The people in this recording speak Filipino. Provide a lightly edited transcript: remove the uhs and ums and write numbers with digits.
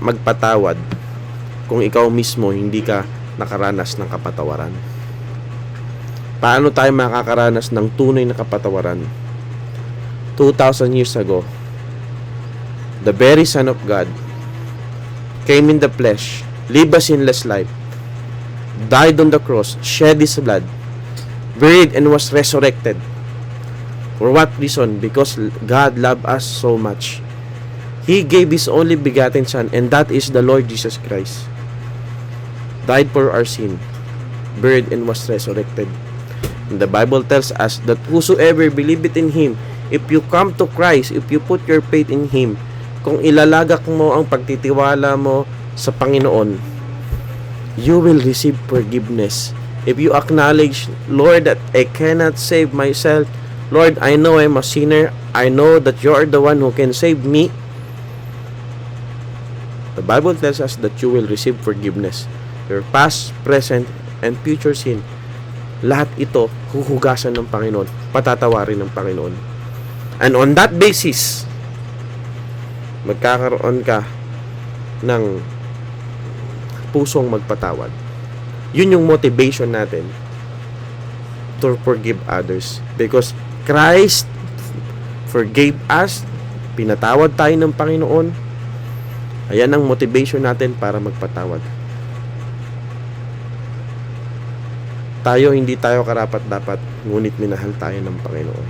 magpatawad kung ikaw mismo hindi ka nakaranas ng kapatawaran? Paano tayo makakaranas ng tunay na kapatawaran? 2,000 years ago, the very Son of God came in the flesh, lived a sinless life, died on the cross, shed His blood, buried, and was resurrected. For what reason? Because God loved us so much. He gave His only begotten Son, and that is the Lord Jesus Christ. Died for our sin, buried, and was resurrected. And the Bible tells us that whosoever believeth in Him, if you come to Christ, if you put your faith in Him, kung ilalagak mo ang pagtitiwala mo sa Panginoon, you will receive forgiveness. If you acknowledge, Lord, that I cannot save myself, Lord, I know I'm a sinner, I know that you are the one who can save me, the Bible tells us that you will receive forgiveness. Your past, present, and future sin, lahat ito huhugasan ng Panginoon, patatawarin ng Panginoon. And on that basis, magkakaroon ka ng pusong magpatawad. Yun yung motivation natin to forgive others. Because Christ forgave us, pinatawad tayo ng Panginoon. Ayan ang motivation natin para magpatawad. Hindi tayo karapat-dapat, ngunit minahal tayo ng Panginoon.